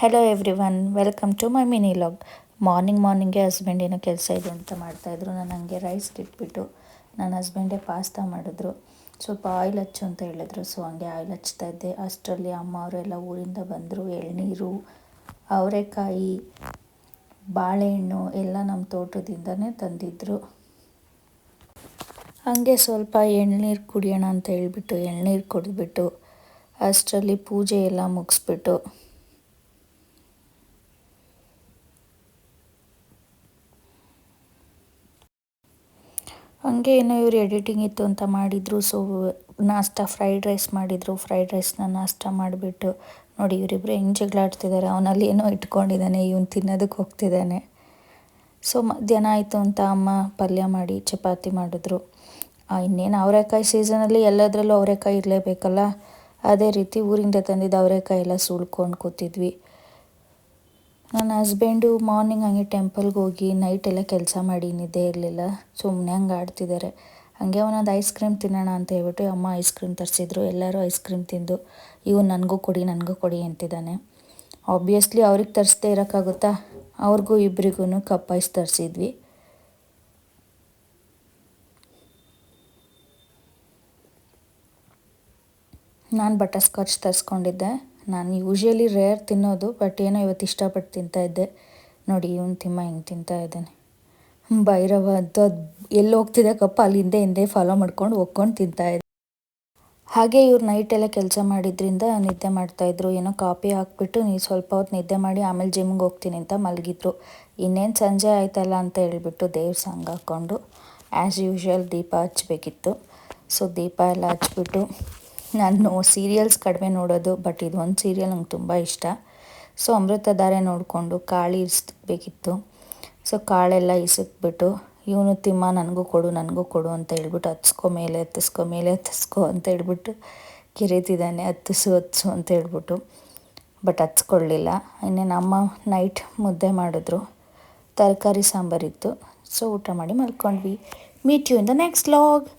Hello everyone, welcome to my mini vlog. ಮಾರ್ನಿಂಗ್ಗೆ husband ಏನೋ ಕೆಲಸ ಇದೆ ಅಂತ ಮಾಡ್ತಾಯಿದ್ರು. ನಾನು ಹಂಗೆ ರೈಸ್ಗೆ ಇಟ್ಬಿಟ್ಟು ನನ್ನ ಹಸ್ಬೆಂಡೇ ಪಾಸ್ತಾ ಮಾಡಿದ್ರು. ಸ್ವಲ್ಪ ಆಯಿಲ್ ಹಚ್ಚು ಅಂತ ಹೇಳಿದ್ರು, ಸೊ ಹಂಗೆ ಆಯಿಲ್ ಹಚ್ತಾ ಇದ್ದೆ. ಅಷ್ಟರಲ್ಲಿ ಅಮ್ಮ ಅವರೆಲ್ಲ ಊರಿಂದ ಬಂದರು. ಎಳ್ನೀರು, ಅವರೆಕಾಯಿ, ಬಾಳೆಹಣ್ಣು ಎಲ್ಲ ನಮ್ಮ ತೋಟದಿಂದನೇ ತಂದಿದ್ದರು. ಹಾಗೆ ಸ್ವಲ್ಪ ಎಳ್ನೀರು ಕುಡಿಯೋಣ ಅಂತ ಹೇಳ್ಬಿಟ್ಟು ಎಳ್ನೀರು ಕುಡಿದ್ಬಿಟ್ಟು ಅಷ್ಟರಲ್ಲಿ ಪೂಜೆ ಎಲ್ಲ ಮುಗಿಸ್ಬಿಟ್ಟು ಹಂಗೆ ಏನೋ ಇವರು ಎಡಿಟಿಂಗ್ ಇತ್ತು ಅಂತ ಮಾಡಿದರು. ಸೊ ನಾಷ್ಟ ಫ್ರೈಡ್ ರೈಸ್ ಮಾಡಿದರು. ಫ್ರೈಡ್ ರೈಸ್ನ ನಾಷ್ಟ ಮಾಡಿಬಿಟ್ಟು ನೋಡಿ ಇವರಿಬ್ಬರು ಹೆಂಗೆ ಜಗಳಾಡ್ತಿದ್ದಾರೆ. ಅವನಲ್ಲಿ ಏನೋ ಇಟ್ಕೊಂಡಿದ್ದಾನೆ, ಇವನು ತಿನ್ನೋದಕ್ಕೆ ಹೋಗ್ತಿದ್ದಾನೆ. ಸೊ ಮಧ್ಯಾಹ್ನ ಆಯಿತು ಅಂತ ಅಮ್ಮ ಪಲ್ಯ ಮಾಡಿ ಚಪಾತಿ ಮಾಡಿದ್ರು. ಇನ್ನೇನು ಅವರೆಕಾಯಿ ಸೀಸನಲ್ಲಿ ಎಲ್ಲದರಲ್ಲೂ ಅವರೆಕಾಯಿ ಇರಲೇಬೇಕಲ್ಲ. ಅದೇ ರೀತಿ ಊರಿಂದ ತಂದಿದ್ದು ಅವರೆಕಾಯಿ ಎಲ್ಲ ಸುಳ್ಕೊಂಡು ಕೂತಿದ್ವಿ. ನನ್ನ ಹಸ್ಬೆಂಡು ಮಾರ್ನಿಂಗ್ ಹಂಗೆ ಟೆಂಪಲ್ಗೆ ಹೋಗಿ ನೈಟೆಲ್ಲ ಕೆಲಸ ಮಾಡಿ ನಿದ್ದೆ ಇರಲಿಲ್ಲ. ಸುಮ್ಮನೆ ಹಂಗೆ ಆಡ್ತಿದ್ದಾರೆ. ಹಾಗೆ ಒಂದೊಂದು ಐಸ್ ಕ್ರೀಮ್ ತಿನ್ನೋಣ ಅಂತ ಹೇಳ್ಬಿಟ್ಟು ಅಮ್ಮ ಐಸ್ ಕ್ರೀಮ್ ತರಿಸಿದ್ರು. ಎಲ್ಲರೂ ಐಸ್ ಕ್ರೀಮ್ ತಿಂದು ಇವು ನನಗೂ ಕೊಡಿ ಅಂತಿದ್ದಾನೆ. ಆಬ್ವಿಯಸ್ಲಿ ಅವ್ರಿಗೆ ತರಿಸ್ದೇ ಇರೋಕ್ಕಾಗುತ್ತಾ, ಅವ್ರಿಗೂ ಇಬ್ಬರಿಗೂ ಕಪ್ ಐಸ್ ತರಿಸಿದ್ವಿ. ನಾನು ಬಟರ್ ಸ್ಕಾಚ್ ತರಿಸ್ಕೊಂಡಿದ್ದೆ. ನಾನು ಯೂಶ್ವಲಿ ರೇರ್ ತಿನ್ನೋದು, ಬಟ್ ಏನೋ ಇವತ್ತು ಇಷ್ಟಪಟ್ಟು ತಿಂತಾಯಿದ್ದೆ. ನೋಡಿ ಇವನು ಹೆಂಗೆ ತಿಂತಾ ಇದ್ದಾನೆ. ಭೈರವ ಅಂತ ಎಲ್ಲಿ ಹೋಗ್ತಿದ್ದೆ ಕಪ್ಪ ಅಲ್ಲಿ ಹಿಂದೆ ಫಾಲೋ ಮಾಡ್ಕೊಂಡು ಹೋಗ್ಕೊಂಡು ತಿಂತಾಯಿದ್ದೆ. ಹಾಗೆ ಇವ್ರು ನೈಟೆಲ್ಲ ಕೆಲಸ ಮಾಡಿದ್ರಿಂದ ನಿದ್ದೆ ಮಾಡ್ತಾಯಿದ್ರು. ಏನೋ ಕಾಫಿ ಹಾಕ್ಬಿಟ್ಟು ನೀವು ಸ್ವಲ್ಪ ಹೊತ್ತು ನಿದ್ದೆ ಮಾಡಿ ಆಮೇಲೆ ಜಿಮ್ಗೆ ಹೋಗ್ತೀನಿ ಅಂತ ಮಲಗಿದ್ರು. ಇನ್ನೇನು ಸಂಜೆ ಆಯ್ತಲ್ಲ ಅಂತ ಹೇಳ್ಬಿಟ್ಟು ದೇವ್ರ ಸಾಂಗ್ ಹಾಕ್ಕೊಂಡು ಆ್ಯಸ್ ಯೂಶ್ವಲ್ ದೀಪ ಹಚ್ಚಬೇಕಿತ್ತು. ಸೊ ದೀಪ ಎಲ್ಲ ಹಚ್ಬಿಟ್ಟು ನಾನು ಸೀರಿಯಲ್ಸ್ ಕಡಿಮೆ ನೋಡೋದು, ಬಟ್ ಇದೊಂದು ಸೀರಿಯಲ್ ನಂಗೆ ತುಂಬ ಇಷ್ಟ. ಸೊ ಅಮೃತಧಾರೆ ನೋಡಿಕೊಂಡು ಕಾಳು ಇರಿಸ್ಬೇಕಿತ್ತು. ಸೊ ಕಾಳೆಲ್ಲ ಇಸಿಕ್ಬಿಟ್ಟು ಇವನು ತಿಮ್ಮ ನನಗೂ ಕೊಡು ಅಂತ ಹೇಳ್ಬಿಟ್ಟು ಹತ್ತಿಸ್ಕೊ ಮೇಲೆ ಹತ್ತಿಸ್ಕೊ ಅಂತ ಹೇಳ್ಬಿಟ್ಟು ಕಿರಿತಿದ್ದಾನೆ. ಹತ್ತಿಸು ಅಂತ ಹೇಳ್ಬಿಟ್ಟು, ಬಟ್ ಹತ್ಸ್ಕೊಳ್ಳಿಲ್ಲ. ಇನ್ನೇನು ಅಮ್ಮ ನೈಟ್ ಮುದ್ದೆ ಮಾಡಿದ್ರು, ತರಕಾರಿ ಸಾಂಬಾರಿತ್ತು. ಸೊ ಊಟ ಮಾಡಿ ಮಲ್ಕೊಂಡ್ವಿ. Meet you in the next vlog.